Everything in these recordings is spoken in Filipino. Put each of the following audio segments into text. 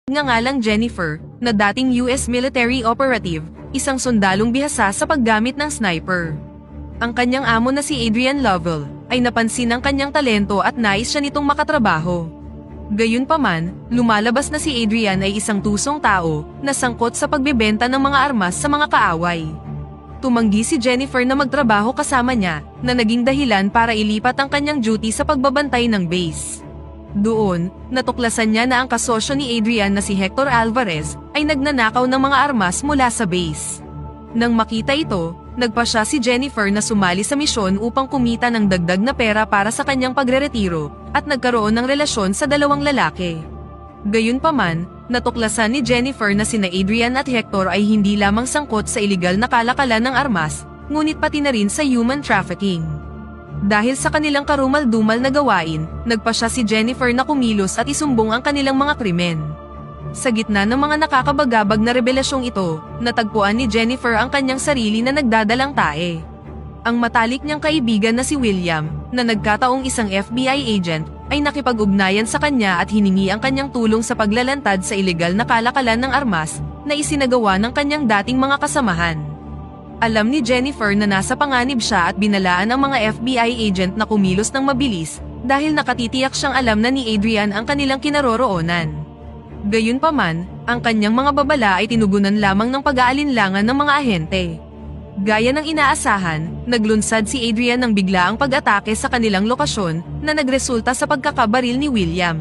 nagngangalang Jennifer, na dating US military operative, isang sundalong bihasa sa paggamit ng sniper. Ang kanyang amo na si Adrian Lovell, ay napansin ang kanyang talento at nais siya nitong makatrabaho. Gayunpaman, lumalabas na si Adrian ay isang tusong tao, na sangkot sa pagbebenta ng mga armas sa mga kaaway. Tumanggi si Jennifer na magtrabaho kasama niya, na naging dahilan para ilipat ang kanyang duty sa pagbabantay ng base. Doon, natuklasan niya na ang kasosyo ni Adrian na si Hector Alvarez, ay nagnanakaw ng mga armas mula sa base. Nang makita ito, nagpasya si Jennifer na sumali sa misyon upang kumita ng dagdag na pera para sa kanyang pagreretiro, at nagkaroon ng relasyon sa dalawang lalaki. Gayunpaman, natuklasan ni Jennifer na sina Adrian at Hector ay hindi lamang sangkot sa iligal na kalakalan ng armas, ngunit pati na rin sa human trafficking. Dahil sa kanilang karumal-dumal na gawain, nagpasya si Jennifer na kumilos at isumbong ang kanilang mga krimen. Sa gitna ng mga nakakabagabag na rebelasyong ito, natagpuan ni Jennifer ang kanyang sarili na nagdadalang tae. Ang matalik niyang kaibigan na si William, na nagkataong isang FBI agent, ay nakipag-ugnayan sa kanya at hiningi ang kanyang tulong sa paglalantad sa ilegal na kalakalan ng armas, na isinagawa ng kanyang dating mga kasamahan. Alam ni Jennifer na nasa panganib siya at binalaan ang mga FBI agent na kumilos ng mabilis, dahil nakatitiyak siyang alam na ni Adrian ang kanilang kinaroroonan. Gayunpaman, ang kanyang mga babala ay tinugunan lamang ng pag-aalinlangan ng mga ahente. Gaya ng inaasahan, naglunsad si Adrian ng biglaang pag-atake sa kanilang lokasyon, na nagresulta sa pagkakabaril ni William.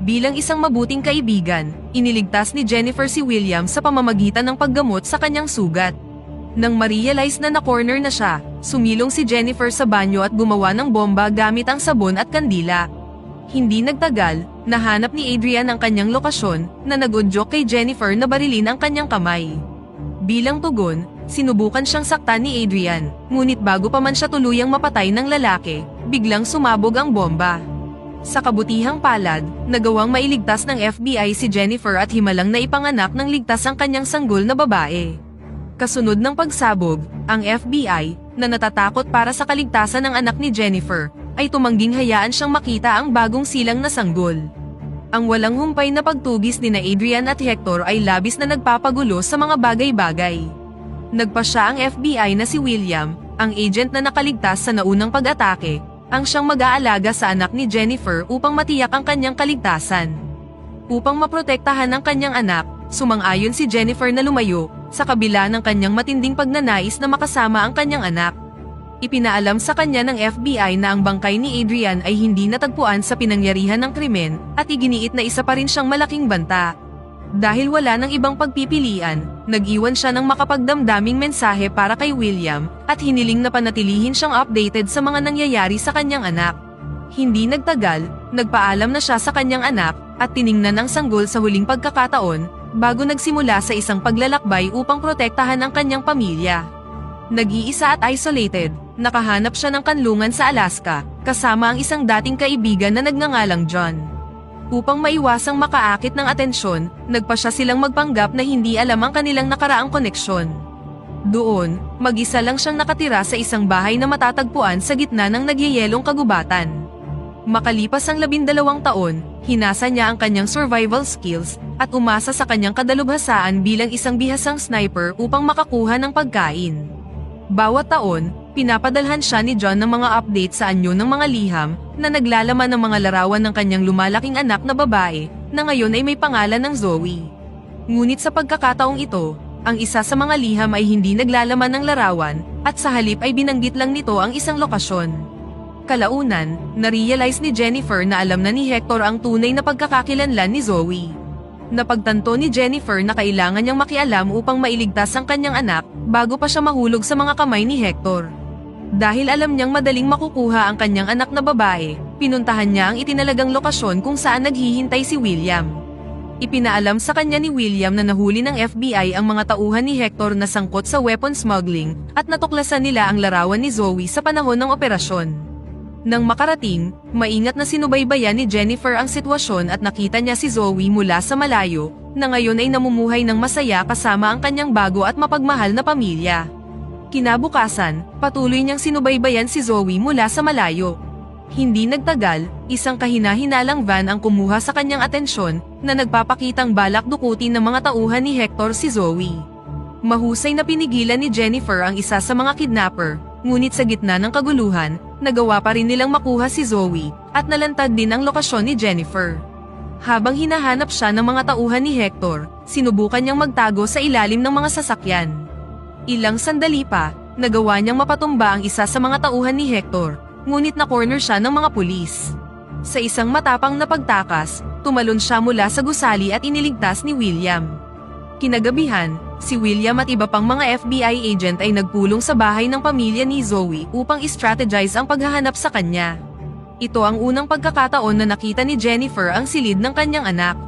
Bilang isang mabuting kaibigan, iniligtas ni Jennifer si William sa pamamagitan ng paggamot sa kanyang sugat. Nang ma-realize na na-corner na siya, sumilong si Jennifer sa banyo at gumawa ng bomba gamit ang sabon at kandila. Hindi nagtagal, nahanap ni Adrian ang kanyang lokasyon, na nag-udyok kay Jennifer na barilin ang kanyang kamay. Bilang tugon, sinubukan siyang saktan ni Adrian, ngunit bago pa man siya tuluyang mapatay ng lalaki, biglang sumabog ang bomba. Sa kabutihang palad, nagawang mailigtas ng FBI si Jennifer at himalang na ipanganak ng ligtas ang kanyang sanggol na babae. Kasunod ng pagsabog, ang FBI, na natatakot para sa kaligtasan ng anak ni Jennifer, ay tumangging hayaan siyang makita ang bagong silang na sanggol. Ang walang humpay na pagtugis ni Adrian at Hector ay labis na nagpapagulo sa mga bagay-bagay. Nagpasya ang FBI na si William, ang agent na nakaligtas sa naunang pag-atake, ang siyang mag-aalaga sa anak ni Jennifer upang matiyak ang kanyang kaligtasan. Upang maprotektahan ang kanyang anak, sumang-ayon si Jennifer na lumayo, sa kabila ng kanyang matinding pagnanais na makasama ang kanyang anak. Ipinaalam sa kanya ng FBI na ang bangkay ni Adrian ay hindi natagpuan sa pinangyarihan ng krimen, at iginiit na isa pa rin siyang malaking banta. Dahil wala ng ibang pagpipilian, nag-iwan siya ng makapagdamdaming mensahe para kay William, at hiniling na panatilihin siyang updated sa mga nangyayari sa kanyang anak. Hindi nagtagal, nagpaalam na siya sa kanyang anak, at tiningnan ang sanggol sa huling pagkakataon, bago nagsimula sa isang paglalakbay upang protektahan ang kanyang pamilya. Nag-iisa at isolated, nakahanap siya ng kanlungan sa Alaska, kasama ang isang dating kaibigan na nagngangalang John. Upang maiwasang makaakit ng atensyon, nagpasya silang magpanggap na hindi alam ang kanilang nakaraang koneksyon. Doon, mag-isa lang siyang nakatira sa isang bahay na matatagpuan sa gitna ng nagyayelong kagubatan. Makalipas ang 12 taon, hinasa niya ang kanyang survival skills, at umasa sa kanyang kadalubhasaan bilang isang bihasang sniper upang makakuha ng pagkain. Bawat taon, pinapadalhan siya ni John ng mga update sa anyo ng mga liham, na naglalaman ng mga larawan ng kanyang lumalaking anak na babae, na ngayon ay may pangalan ng Zoe. Ngunit sa pagkakataong ito, ang isa sa mga liham ay hindi naglalaman ng larawan, at sa halip ay binanggit lang nito ang isang lokasyon. Kalaunan, na-realize ni Jennifer na alam na ni Hector ang tunay na pagkakakilanlan ni Zoe. Napagtanto ni Jennifer na kailangan niyang makialam upang mailigtas ang kanyang anak, bago pa siya mahulog sa mga kamay ni Hector. Dahil alam niyang madaling makukuha ang kanyang anak na babae, pinuntahan niya ang itinalagang lokasyon kung saan naghihintay si William. Ipinaalam sa kanya ni William na nahuli ng FBI ang mga tauhan ni Hector na sangkot sa weapon smuggling, at natuklasan nila ang larawan ni Zoe sa panahon ng operasyon. Nang makarating, maingat na sinubaybayan ni Jennifer ang sitwasyon at nakita niya si Zoe mula sa malayo, na ngayon ay namumuhay ng masaya kasama ang kanyang bago at mapagmahal na pamilya. Kinabukasan, patuloy niyang sinubaybayan si Zoe mula sa malayo. Hindi nagtagal, isang kahina-hinalang van ang kumuha sa kanyang atensyon na nagpapakitang balak dukutin ng mga tauhan ni Hector si Zoe. Mahusay na pinigilan ni Jennifer ang isa sa mga kidnapper, ngunit sa gitna ng kaguluhan, nagawa pa rin nilang makuha si Zoe at nalantad din ang lokasyon ni Jennifer. Habang hinahanap siya ng mga tauhan ni Hector, sinubukan niyang magtago sa ilalim ng mga sasakyan. Ilang sandali pa, nagawa niyang mapatumba ang isa sa mga tauhan ni Hector, ngunit na-corner siya ng mga pulis. Sa isang matapang na pagtakas, tumalon siya mula sa gusali at iniligtas ni William. Kinagabihan, si William at iba pang mga FBI agent ay nagpulong sa bahay ng pamilya ni Zoe upang i-strategize ang paghahanap sa kanya. Ito ang unang pagkakataon na nakita ni Jennifer ang silid ng kanyang anak.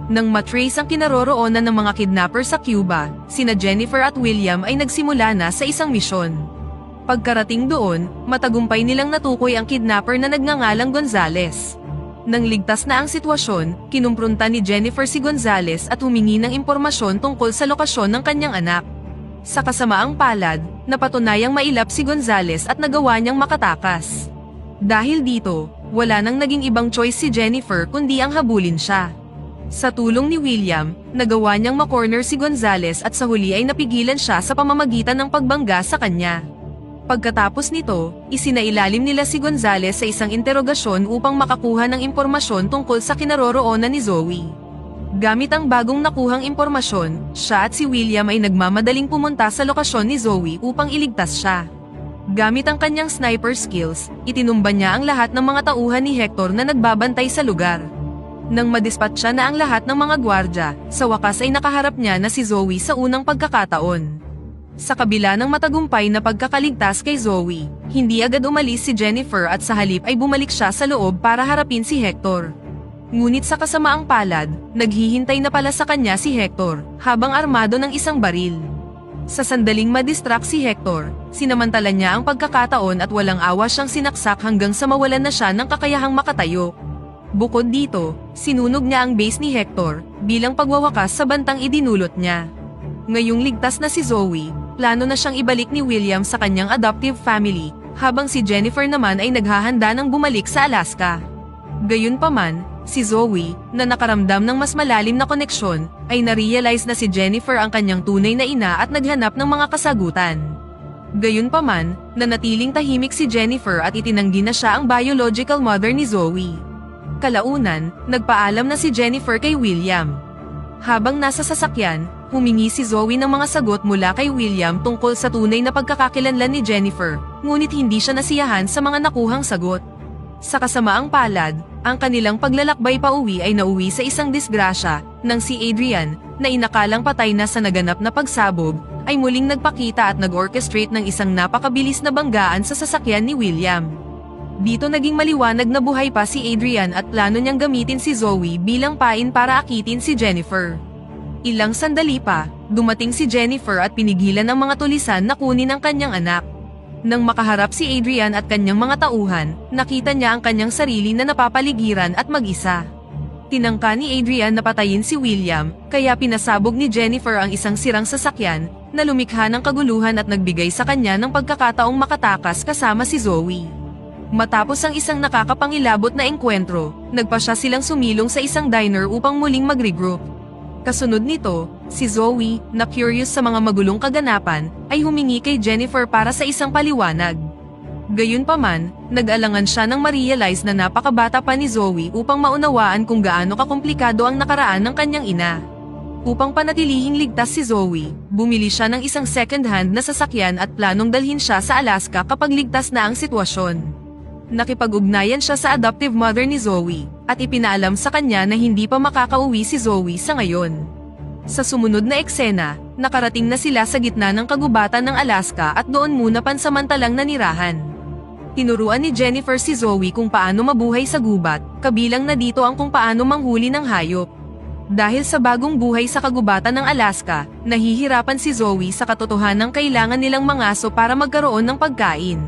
Nang matrace ang kinaroroonan ng mga kidnapper sa Cuba, sina Jennifer at William ay nagsimula na sa isang misyon. Pagkarating doon, matagumpay nilang natukoy ang kidnapper na nagngangalang Gonzales. Nang ligtas na ang sitwasyon, kinumpronta ni Jennifer si Gonzales at humingi ng impormasyon tungkol sa lokasyon ng kanyang anak. Sa kasamaang palad, napatunayang mailap si Gonzales at nagawa niyang makatakas. Dahil dito, wala nang naging ibang choice si Jennifer kundi ang habulin siya. Sa tulong ni William, nagawa niyang makorner si Gonzales at sa huli ay napigilan siya sa pamamagitan ng pagbangga sa kanya. Pagkatapos nito, isinailalim nila si Gonzales sa isang interogasyon upang makakuha ng impormasyon tungkol sa kinaroroonan ni Zoe. Gamit ang bagong nakuhang impormasyon, siya at si William ay nagmamadaling pumunta sa lokasyon ni Zoe upang iligtas siya. Gamit ang kanyang sniper skills, itinumba niya ang lahat ng mga tauhan ni Hector na nagbabantay sa lugar. Nang madispatcha na ang lahat ng mga gwardya, sa wakas ay nakaharap niya na si Zoe sa unang pagkakataon. Sa kabila ng matagumpay na pagkakaligtas kay Zoe, hindi agad umalis si Jennifer at sa halip ay bumalik siya sa loob para harapin si Hector. Ngunit sa kasamaang palad, naghihintay na pala sa kanya si Hector, habang armado ng isang baril. Sa sandaling madistract si Hector, sinamantala niya ang pagkakataon at walang awa siyang sinaksak hanggang sa mawalan na siya ng kakayahang makatayo. Bukod dito, sinunog niya ang base ni Hector, bilang pagwawakas sa bantang idinulot niya. Ngayong ligtas na si Zoe, plano na siyang ibalik ni William sa kanyang adoptive family, habang si Jennifer naman ay naghahanda ng bumalik sa Alaska. Gayunpaman, si Zoe, na nakaramdam ng mas malalim na koneksyon, ay narealize na si Jennifer ang kanyang tunay na ina at naghanap ng mga kasagutan. Gayunpaman, nanatiling tahimik si Jennifer at itinanggi na siya ang biological mother ni Zoe. Kalaunan, nagpaalam na si Jennifer kay William. Habang nasa sasakyan, humingi si Zoe ng mga sagot mula kay William tungkol sa tunay na pagkakakilanlan ni Jennifer, ngunit hindi siya nasiyahan sa mga nakuhang sagot. Sa kasamaang palad, ang kanilang paglalakbay pauwi ay nauwi sa isang disgrasya, nang si Adrian, na inakalang patay na sa naganap na pagsabog, ay muling nagpakita at nag-orchestrate ng isang napakabilis na banggaan sa sasakyan ni William. Dito naging maliwanag na buhay pa si Adrian at plano niyang gamitin si Zoe bilang pain para akitin si Jennifer. Ilang sandali pa, dumating si Jennifer at pinigilan ang mga tulisan na kunin ang kanyang anak. Nang makaharap si Adrian at kanyang mga tauhan, nakita niya ang kanyang sarili na napapaligiran at mag-isa. Tinangka ni Adrian na patayin si William, kaya pinasabog ni Jennifer ang isang sirang sasakyan, na lumikha ng kaguluhan at nagbigay sa kanya ng pagkakataong makatakas kasama si Zoe. Matapos ang isang nakakapangilabot na engkwentro, nagpa siya silang sumilong sa isang diner upang muling mag-regroup. Kasunod nito, si Zoe, na curious sa mga magulong kaganapan, ay humingi kay Jennifer para sa isang paliwanag. Gayunpaman, nag-alangan siya nang ma-realize na napakabata pa ni Zoe upang maunawaan kung gaano kakomplikado ang nakaraan ng kanyang ina. Upang panatilihing ligtas si Zoe, bumili siya ng isang second-hand na sasakyan at planong dalhin siya sa Alaska kapag ligtas na ang sitwasyon. Nakipag-ugnayan siya sa adoptive mother ni Zoe, at ipinaalam sa kanya na hindi pa makakauwi si Zoe sa ngayon. Sa sumunod na eksena, nakarating na sila sa gitna ng kagubatan ng Alaska at doon muna pansamantalang nanirahan. Tinuruan ni Jennifer si Zoe kung paano mabuhay sa gubat, kabilang na dito ang kung paano manghuli ng hayop. Dahil sa bagong buhay sa kagubatan ng Alaska, nahihirapan si Zoe sa katotohanan ng kailangan nilang mangaso para magkaroon ng pagkain.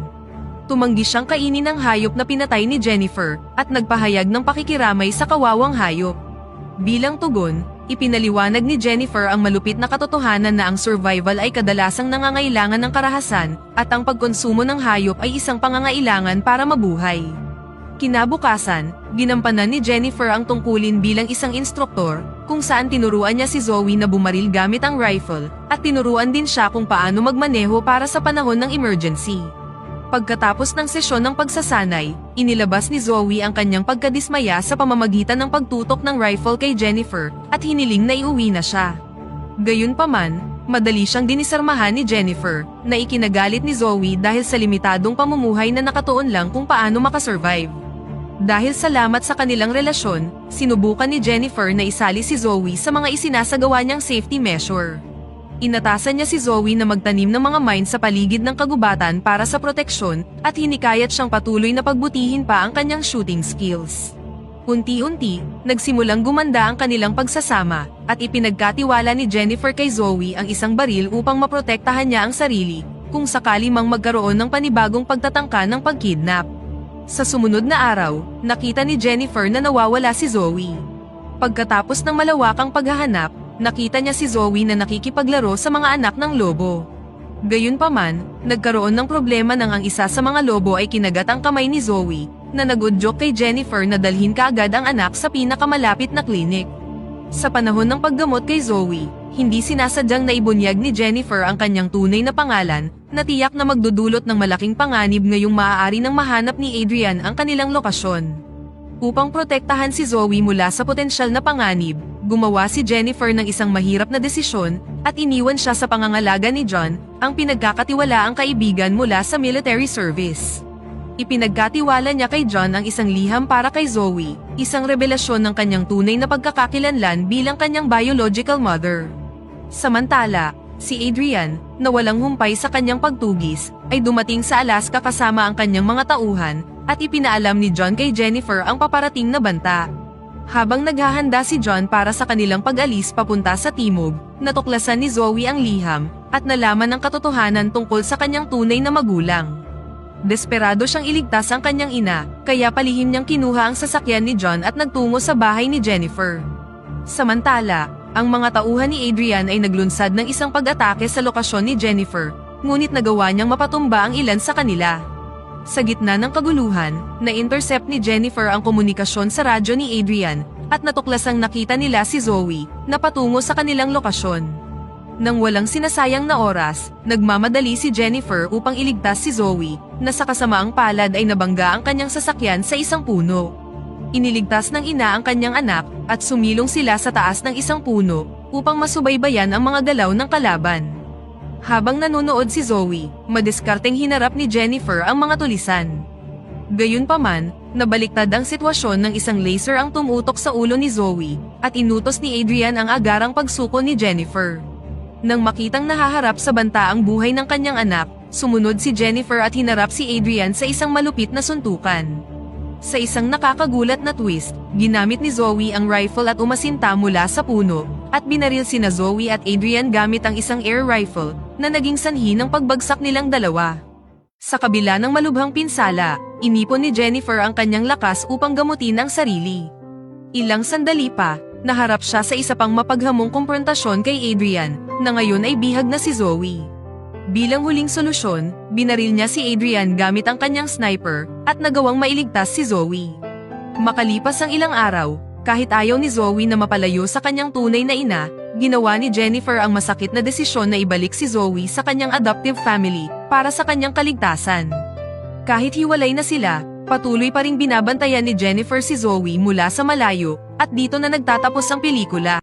Tumanggi siyang kainin ng hayop na pinatay ni Jennifer, at nagpahayag ng pakikiramay sa kawawang hayop. Bilang tugon, ipinaliwanag ni Jennifer ang malupit na katotohanan na ang survival ay kadalasang nangangailangan ng karahasan, at ang pagkonsumo ng hayop ay isang pangangailangan para mabuhay. Kinabukasan, ginampanan ni Jennifer ang tungkulin bilang isang instruktor, kung saan tinuruan niya si Zoe na bumaril gamit ang rifle, at tinuruan din siya kung paano magmaneho para sa panahon ng emergency. Pagkatapos ng sesyon ng pagsasanay, inilabas ni Zoe ang kanyang pagkadismaya sa pamamagitan ng pagtutok ng rifle kay Jennifer, at hiniling na iuwi na siya. Gayunpaman, madali siyang dinisarmahan ni Jennifer, na ikinagalit ni Zoe dahil sa limitadong pamumuhay na nakatuon lang kung paano makasurvive. Dahil salamat sa kanilang relasyon, sinubukan ni Jennifer na isali si Zoe sa mga isinasagawa niyang safety measure. Inatasan niya si Zoe na magtanim ng mga mine sa paligid ng kagubatan para sa proteksyon, at hinikayat siyang patuloy na pagbutihin pa ang kanyang shooting skills. Unti-unti, nagsimulang gumanda ang kanilang pagsasama, at ipinagkatiwala ni Jennifer kay Zoe ang isang baril upang maprotektahan niya ang sarili, kung sakali mang magkaroon ng panibagong pagtatangka ng pagkidnap. Sa sumunod na araw, nakita ni Jennifer na nawawala si Zoe. Pagkatapos ng malawakang paghahanap, nakita niya si Zoe na nakikipaglaro sa mga anak ng lobo. Gayunpaman, nagkaroon ng problema nang ang isa sa mga lobo ay kinagat ang kamay ni Zoe, na nag-udyok kay Jennifer na dalhin kaagad ang anak sa pinakamalapit na klinik. Sa panahon ng paggamot kay Zoe, hindi sinasadyang naibunyag ni Jennifer ang kanyang tunay na pangalan, na tiyak na magdudulot ng malaking panganib ngayong maaari nang mahanap ni Adrian ang kanilang lokasyon. Upang protektahan si Zoe mula sa potensyal na panganib, gumawa si Jennifer ng isang mahirap na desisyon, at iniwan siya sa pangangalaga ni John, ang pinagkakatiwalaang kaibigan mula sa military service. Ipinagkatiwala niya kay John ang isang liham para kay Zoe, isang revelasyon ng kanyang tunay na pagkakakilanlan bilang kanyang biological mother. Samantala, si Adrian, na walang humpay sa kanyang pagtugis, ay dumating sa Alaska kasama ang kanyang mga tauhan, at ipinaalam ni John kay Jennifer ang paparating na banta. Habang naghahanda si John para sa kanilang pag-alis papunta sa timog, natuklasan ni Zoe ang liham, at nalaman ang katotohanan tungkol sa kanyang tunay na magulang. Desperado siyang iligtas ang kanyang ina, kaya palihim niyang kinuha ang sasakyan ni John at nagtungo sa bahay ni Jennifer. Samantala, ang mga tauhan ni Adrian ay naglunsad ng isang pag-atake sa lokasyon ni Jennifer, ngunit nagawa niyang mapatumba ang ilan sa kanila. Sa gitna ng kaguluhan, na-intercept ni Jennifer ang komunikasyon sa radyo ni Adrian, at natuklasang nakita nila si Zoe, na patungo sa kanilang lokasyon. Nang walang sinasayang na oras, nagmamadali si Jennifer upang iligtas si Zoe, na sa kasamaang palad ay nabangga ang kanyang sasakyan sa isang puno. Iniligtas ng ina ang kanyang anak, at sumilong sila sa taas ng isang puno, upang masubaybayan ang mga galaw ng kalaban. Habang nanonood si Zoe, madiskarteng hinarap ni Jennifer ang mga tulisan. Gayunpaman, nabaliktad ang sitwasyon ng isang laser ang tumutok sa ulo ni Zoe, at inutos ni Adrian ang agarang pagsuko ni Jennifer. Nang makitang nahaharap sa banta ang buhay ng kanyang anak, sumunod si Jennifer at hinarap si Adrian sa isang malupit na suntukan. Sa isang nakakagulat na twist, ginamit ni Zoe ang rifle at umasinta mula sa puno, at binaril sina Zoe at Adrian gamit ang isang air rifle, na naging sanhi ng pagbagsak nilang dalawa. Sa kabila ng malubhang pinsala, inipon ni Jennifer ang kanyang lakas upang gamutin ang sarili. Ilang sandali pa, naharap siya sa isa pang mapaghamong komprontasyon kay Adrian, na ngayon ay bihag na si Zoe. Bilang huling solusyon, binaril niya si Adrian gamit ang kanyang sniper, at nagawang mailigtas si Zoe. Makalipas ang ilang araw, kahit ayaw ni Zoe na mapalayo sa kanyang tunay na ina, ginawa ni Jennifer ang masakit na desisyon na ibalik si Zoe sa kanyang adoptive family, para sa kanyang kaligtasan. Kahit hiwalay na sila, patuloy pa ring binabantayan ni Jennifer si Zoe mula sa malayo, at dito na nagtatapos ang pelikula.